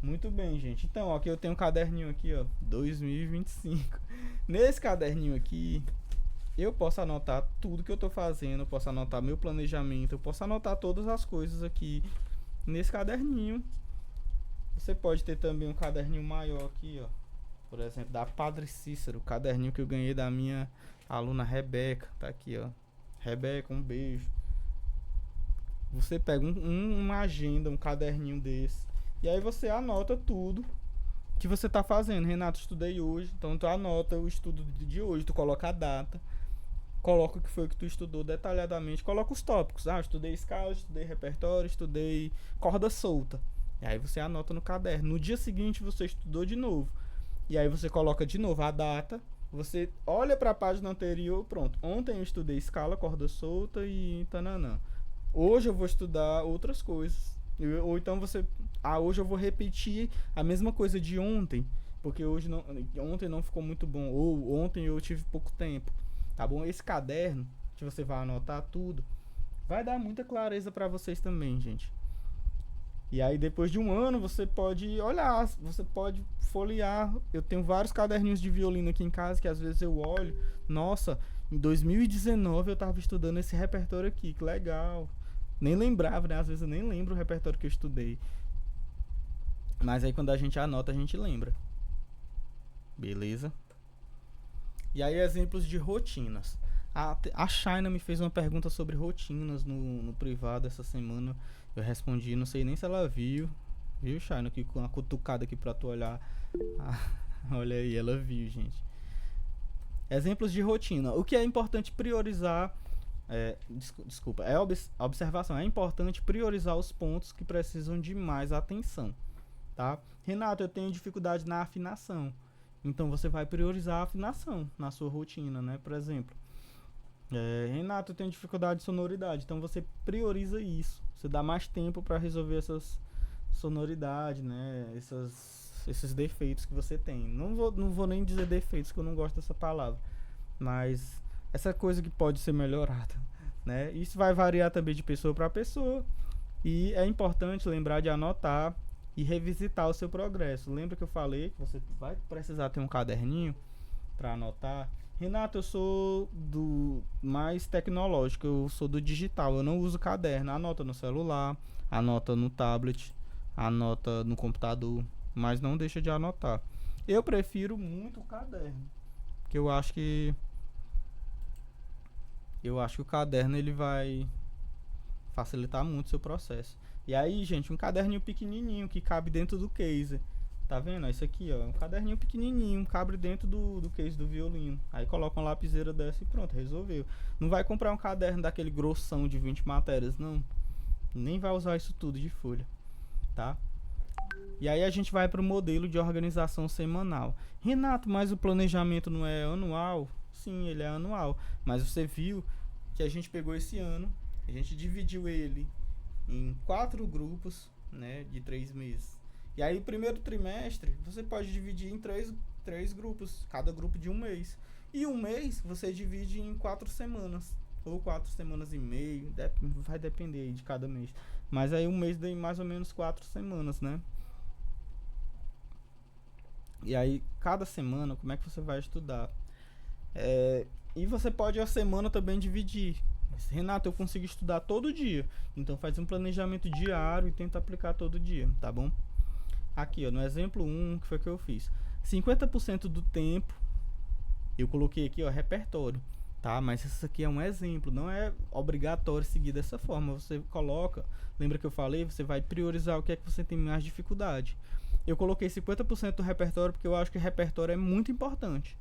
Muito bem, gente. Então, ó, aqui eu tenho um caderninho aqui, ó, 2025. Nesse caderninho aqui, eu posso anotar tudo que eu tô fazendo, eu posso anotar meu planejamento, eu posso anotar todas as coisas aqui nesse caderninho. Você pode ter também um caderninho maior aqui, ó. Por exemplo, da Padre Cícero, o caderninho que eu ganhei da minha aluna Rebeca. Tá aqui, ó. Rebeca, um beijo. Você pega uma agenda, um caderninho desse. E aí você anota tudo que você tá fazendo. Renato, estudei hoje. Então tu anota o estudo de hoje. Tu coloca a data. coloca o que foi que tu estudou detalhadamente, coloca os tópicos. Eu estudei escala, estudei repertório, estudei corda solta. E aí você anota no caderno. No dia seguinte você estudou de novo. E aí você coloca de novo a data. Você olha para a página anterior, pronto. Ontem eu estudei escala, corda solta e tananã. Hoje eu vou estudar outras coisas. Ou então você, hoje eu vou repetir a mesma coisa de ontem, porque ontem não ficou muito bom, ou ontem eu tive pouco tempo. Tá bom? Esse caderno, que você vai anotar tudo, vai dar muita clareza para vocês também, gente. E aí depois de um ano você pode olhar, você pode folhear. Eu tenho vários caderninhos de violino aqui em casa que às vezes eu olho, nossa, em 2019 eu tava estudando esse repertório aqui, que legal. Nem lembrava, né? Às vezes eu nem lembro o repertório que eu estudei. Mas aí quando a gente anota, a gente lembra. Beleza? E aí exemplos de rotinas. A Shaina me fez uma pergunta sobre rotinas no privado essa semana. Eu respondi, não sei nem se ela viu. Viu, Shaina? Aqui com uma cutucada aqui pra tu olhar. Olha aí, ela viu, gente. Exemplos de rotina. O que é importante priorizar... desculpa, observação. É importante priorizar os pontos que precisam de mais atenção. Tá? Renato, eu tenho dificuldade na afinação. Então você vai priorizar a afinação na sua rotina, né? Por exemplo, Renato, eu tenho dificuldade de sonoridade. Então você prioriza isso. Você dá mais tempo para resolver essas sonoridades, né? Esses defeitos que você tem. Não vou nem dizer defeitos, que eu não gosto dessa palavra. Mas essa coisa que pode ser melhorada, né? Isso vai variar também de pessoa para pessoa. E é importante lembrar de anotar e revisitar o seu progresso. Lembra que eu falei que você vai precisar ter um caderninho para anotar? Renato, eu sou do mais tecnológico, eu sou do digital, eu não uso caderno. Anota no celular, anota no tablet, anota no computador, mas não deixa de anotar. Eu prefiro muito o caderno, porque eu acho que o caderno ele vai facilitar muito o seu processo. E aí, gente, um caderninho pequenininho que cabe dentro do case. Tá vendo? Isso aqui, ó, um caderninho pequenininho, cabe dentro do case do violino. Aí coloca uma lapiseira dessa e pronto, resolveu. Não vai comprar um caderno daquele grossão de 20 matérias, não. Nem vai usar isso tudo de folha, tá? E aí a gente vai para o modelo de organização semanal. Renato, mas o planejamento não é anual? Sim, ele é anual. Mas você viu que a gente pegou esse ano, a gente dividiu ele em 4 grupos, né, de 3 meses. E aí o primeiro trimestre você pode dividir em 3 grupos, cada grupo de um mês. E um mês você divide em 4 semanas, ou 4 semanas e meio, vai depender aí de cada mês. Mas aí um mês tem mais ou menos 4 semanas, né? E aí cada semana, como é que você vai estudar? E você pode a semana também dividir. Renato, eu consigo estudar todo dia. Então faz um planejamento diário e tenta aplicar todo dia, tá bom? Aqui, ó, no exemplo 1, que foi que eu fiz. 50% do tempo, eu coloquei aqui, ó, repertório, tá? Mas isso aqui é um exemplo, não é obrigatório seguir dessa forma. Você coloca, lembra que eu falei, você vai priorizar o que é que você tem mais dificuldade. Eu coloquei 50% do repertório porque eu acho que repertório é muito importante.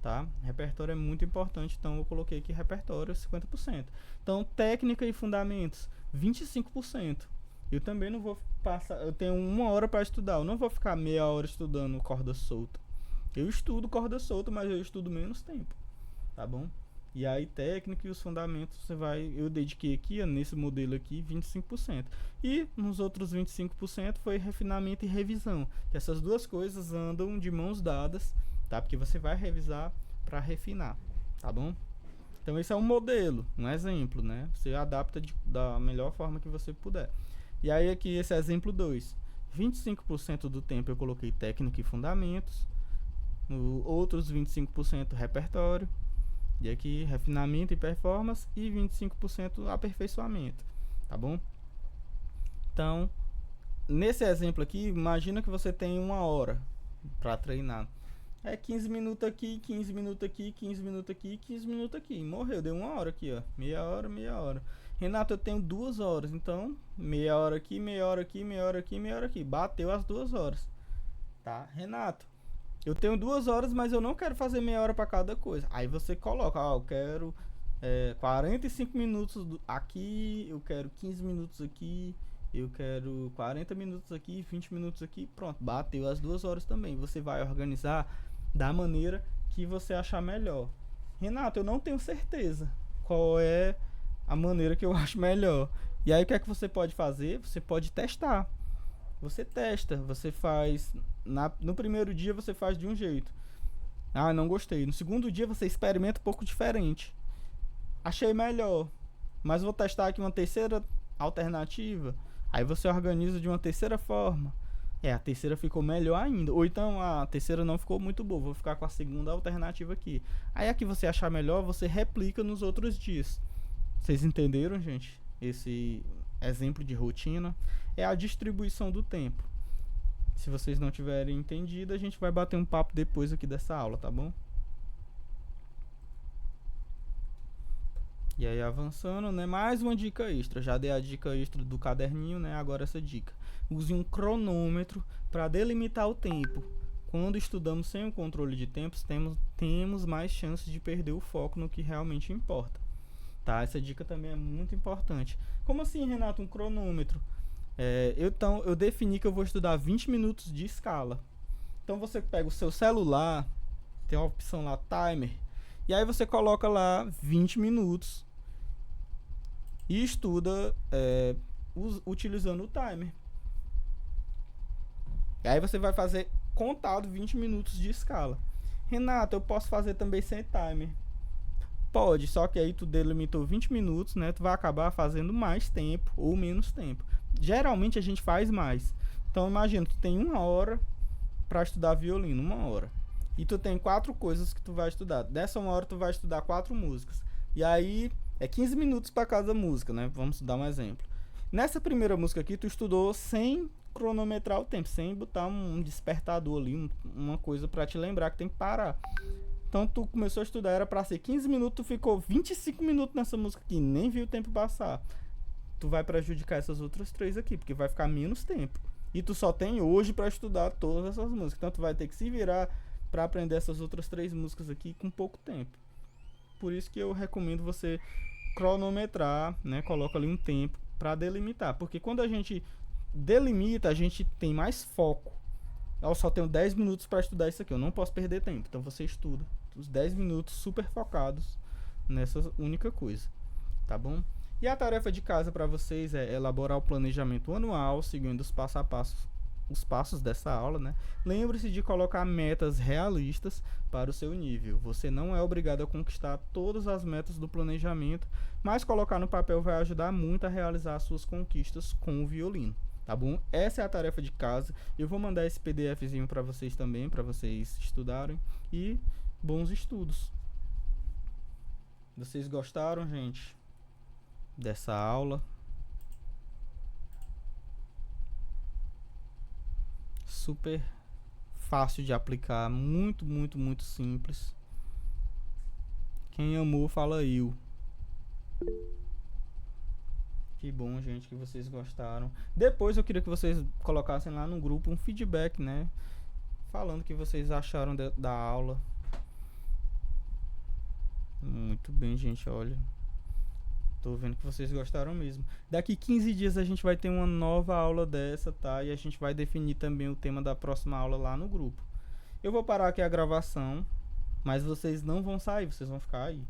Tá? Repertório é muito importante, então eu coloquei aqui repertório 50%. Então, técnica e fundamentos 25%. Eu também não vou passar, eu tenho 1 hora para estudar, eu não vou ficar meia hora estudando corda solta. Eu estudo corda solta, mas eu estudo menos tempo, tá bom? E aí técnica e os fundamentos eu dediquei aqui, ó, nesse modelo aqui, 25%. E nos outros 25% foi refinamento e revisão, que essas duas coisas andam de mãos dadas, tá? Porque você vai revisar para refinar, tá bom? Então esse é um modelo, um exemplo, né? Você adapta da melhor forma que você puder. E aí aqui esse é exemplo 2. 25% do tempo eu coloquei técnica e fundamentos. No outros 25% repertório. E aqui refinamento e performance. E 25% aperfeiçoamento, tá bom? Então, nesse exemplo aqui, imagina que você tem 1 hora para treinar. 15 minutos aqui, 15 minutos aqui, 15 minutos aqui, 15 minutos aqui. Morreu, deu 1 hora aqui, ó. Meia hora, meia hora. Renato, eu tenho 2 horas, então meia hora aqui, meia hora aqui, meia hora aqui, meia hora aqui. Bateu as 2 horas. Tá? Renato, eu tenho 2 horas, mas eu não quero fazer meia hora para cada coisa. Aí você coloca, eu quero 45 minutos aqui, eu quero 15 minutos aqui, eu quero 40 minutos aqui, 20 minutos aqui, pronto, bateu as 2 horas também. Você vai organizar da maneira que você achar melhor. Renato, eu não tenho certeza qual é a maneira que eu acho melhor. E aí o que é que você pode fazer? Você pode testar. Você testa, você faz no primeiro dia você faz de um jeito. Ah, não gostei. No segundo dia você experimenta um pouco diferente. Achei melhor, mas vou testar aqui uma terceira alternativa. Aí você organiza de uma terceira forma. A terceira ficou melhor ainda. Ou então a terceira não ficou muito boa, vou ficar com a segunda alternativa aqui. Aí a que você achar melhor, você replica nos outros dias. Vocês entenderam, gente? Esse exemplo de rotina é a distribuição do tempo. Se vocês não tiverem entendido, a gente vai bater um papo depois aqui dessa aula, tá bom? E aí avançando, né? Mais uma dica extra. Já dei a dica extra do caderninho, né? Agora essa dica. Use um cronômetro para delimitar o tempo. Quando estudamos sem o controle de tempos, temos mais chances de perder o foco no que realmente importa. Tá? Essa dica também é muito importante. Como assim, Renato, um cronômetro? Eu defini que eu vou estudar 20 minutos de escala. Então você pega o seu celular, tem uma opção lá, timer, e aí você coloca lá 20 minutos e estuda utilizando o timer. E aí você vai fazer contado 20 minutos de escala. Renato, eu posso fazer também sem timer? Pode, só que aí tu delimitou 20 minutos, né? Tu vai acabar fazendo mais tempo ou menos tempo. Geralmente a gente faz mais. Então imagina, tu tem 1 hora para estudar violino, 1 hora. E tu tem 4 coisas que tu vai estudar. Dessa 1 hora tu vai estudar 4 músicas. E aí é 15 minutos para cada música, né? Vamos dar um exemplo. Nessa primeira música aqui tu estudou sem cronometrar o tempo, sem botar um despertador ali, uma coisa para te lembrar que tem que parar. Então tu começou a estudar, era pra ser 15 minutos, tu ficou 25 minutos nessa música aqui, nem viu o tempo passar. Tu vai prejudicar essas outras 3 aqui, porque vai ficar menos tempo. E tu só tem hoje pra estudar todas essas músicas. Então tu vai ter que se virar pra aprender essas outras 3 músicas aqui com pouco tempo. Por isso que eu recomendo você cronometrar, né? Coloca ali um tempo pra delimitar. Porque quando a gente delimita, a gente tem mais foco. Eu só tenho 10 minutos para estudar isso aqui, eu não posso perder tempo. Então você estuda os 10 minutos super focados nessa única coisa, tá bom? E a tarefa de casa para vocês é elaborar o planejamento anual, seguindo os passos dessa aula, né? Lembre-se de colocar metas realistas para o seu nível. Você não é obrigado a conquistar todas as metas do planejamento, mas colocar no papel vai ajudar muito a realizar as suas conquistas com o violino. Tá bom? Essa é a tarefa de casa. Eu vou mandar esse PDFzinho para vocês também, para vocês estudarem. E bons estudos. Vocês gostaram, gente, dessa aula? Super fácil de aplicar, muito, muito, muito simples. Quem amou, fala eu. Que bom, gente, que vocês gostaram. Depois eu queria que vocês colocassem lá no grupo um feedback, né? Falando o que vocês acharam da aula. Muito bem, gente, olha. Tô vendo que vocês gostaram mesmo. Daqui 15 dias a gente vai ter uma nova aula dessa, tá? E a gente vai definir também o tema da próxima aula lá no grupo. Eu vou parar aqui a gravação, mas vocês não vão sair, vocês vão ficar aí.